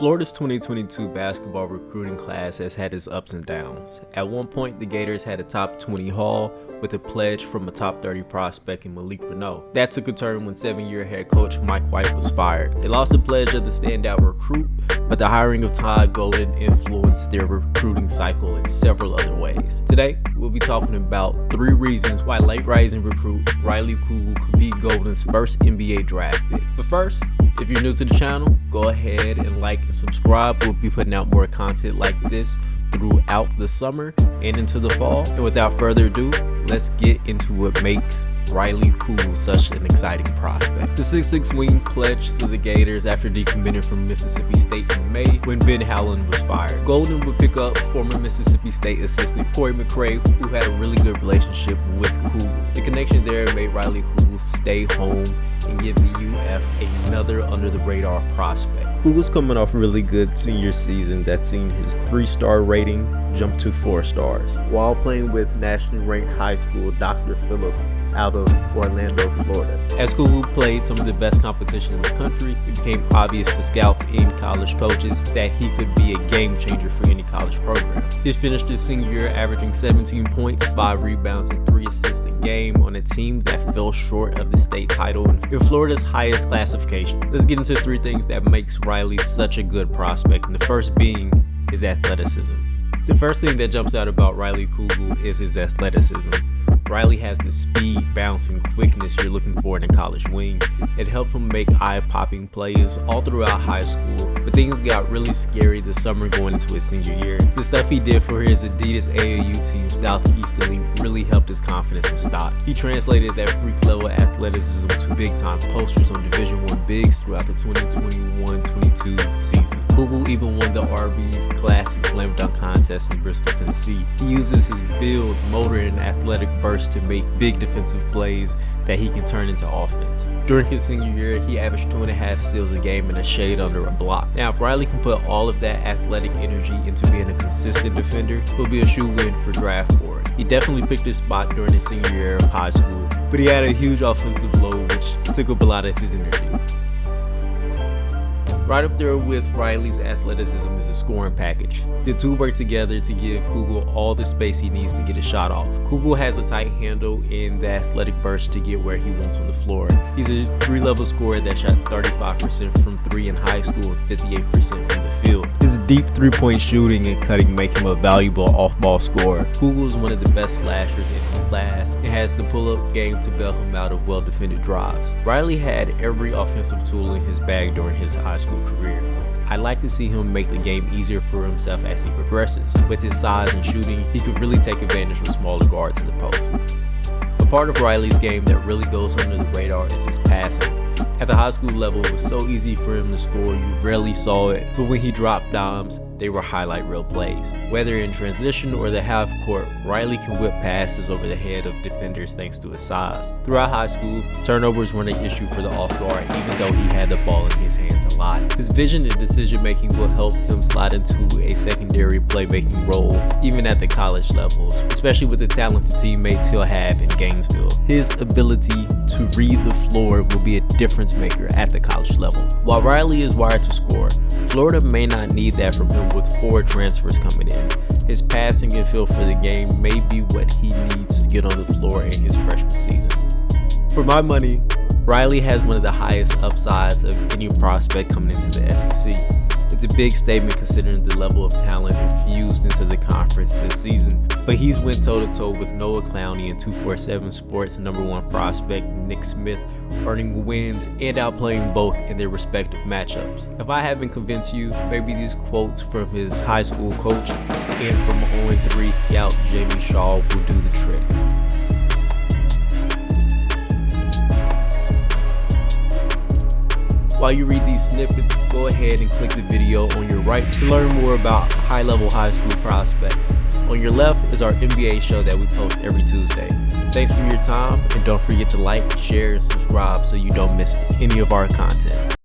Florida's 2022 basketball recruiting class has had its ups and downs. At one point, the Gators had a top 20 haul with a pledge from a top 30 prospect in Malik Renault. That took a turn when 7-year head coach Mike White was fired. They lost the pledge of the standout recruit, but the hiring of Todd Golden influenced their recruiting cycle in several other ways. Today, we'll be talking about 3 reasons why late rising recruit Riley Kugel could be Golden's first NBA draft pick. But first, if you're new to the channel, go ahead and like and subscribe. We'll be putting out more content like this throughout the summer and into the fall. And without further ado, let's get into what makes Riley Kugel such an exciting prospect. The 6'6" wing pledged to the Gators after decommitting from Mississippi State in May when Ben Howland was fired. Golden would pick up former Mississippi State assistant Corey McCray, who had a really good relationship with Kugel. The connection there made Riley Kugel stay home and give the UF another under-the-radar prospect. Kugel's coming off a really good senior season that's seen his 3-star rating jump to 4 stars, while playing with nationally ranked high school Dr. Phillips out of Orlando, Florida. As Kugel played some of the best competition in the country, it became obvious to scouts and college coaches that he could be a game changer for any college program. He finished his senior year averaging 17 points, 5 rebounds, and 3 assists a game on a team that fell short of the state title in Florida's highest classification. Let's get into 3 things that makes Riley such a good prospect, and the first being his athleticism. The first thing that jumps out about Riley Kugel is his athleticism. Riley has the speed, bounce, and quickness you're looking for in a college wing. It helped him make eye-popping plays all throughout high school, but things got really scary this summer going into his senior year. The stuff he did for his Adidas AAU team Southeasterly really helped his confidence in stock. He translated that freak-level athleticism to big-time posters on Division I bigs throughout the 2021-22 season. Kugel even won the Arby's Classic Slam Dunk Contest in Bristol, Tennessee. He uses his build, motor, and athletic burst to make big defensive plays that he can turn into offense. During his senior year, he averaged 2.5 steals a game and a shade under a block. Now, if Riley can put all of that athletic energy into being a consistent defender, he'll be a shoe-in for draft boards. He definitely picked his spot during his senior year of high school, but he had a huge offensive load which took up a lot of his energy. Right up there with Riley's athleticism is a scoring package. The two work together to give Kugel all the space he needs to get a shot off. Kugel has a tight handle and the athletic burst to get where he wants on the floor. He's a 3-level scorer that shot 35% from 3 in high school and 58% from the field. His deep 3-point shooting and cutting make him a valuable off-ball scorer. Kugel is one of the best slashers in his class and has the pull-up game to bail him out of well-defended drives. Riley had every offensive tool in his bag during his high school career. I'd like to see him make the game easier for himself as he progresses. With his size and shooting, he could really take advantage of smaller guards in the post. A part of Riley's game that really goes under the radar is his passing. At the high school level, it was so easy for him to score, you rarely saw it, but when he dropped dimes, they were highlight reel plays. Whether in transition or the half court, Riley can whip passes over the head of defenders thanks to his size. Throughout high school, turnovers weren't an issue for the off guard, even though he had the ball in his hands a lot. His vision and decision making will help him slide into a secondary playmaking role, even at the college levels, especially with the talented teammates he'll have in Gainesville. His ability to read the floor will be a difference maker at the college level. While Riley is wired to score, Florida may not need that from him with 4 transfers coming in. His passing and feel for the game may be what he needs to get on the floor in his freshman season. For my money, Riley has one of the highest upsides of any prospect coming into the SEC. It's a big statement considering the level of talent infused into the conference this season, but he's went toe-to-toe with Noah Clowney and 247 Sports #1 prospect Nick Smith, earning wins and outplaying both in their respective matchups. If I haven't convinced you, maybe these quotes from his high school coach and from 0-3 scout Jamie Shaw will do the trick. While you read these snippets, go ahead and click the video on your right to learn more about high-level high school prospects. On your left is our NBA show that we post every Tuesday. Thanks for your time, and don't forget to like, share, and subscribe so you don't miss any of our content.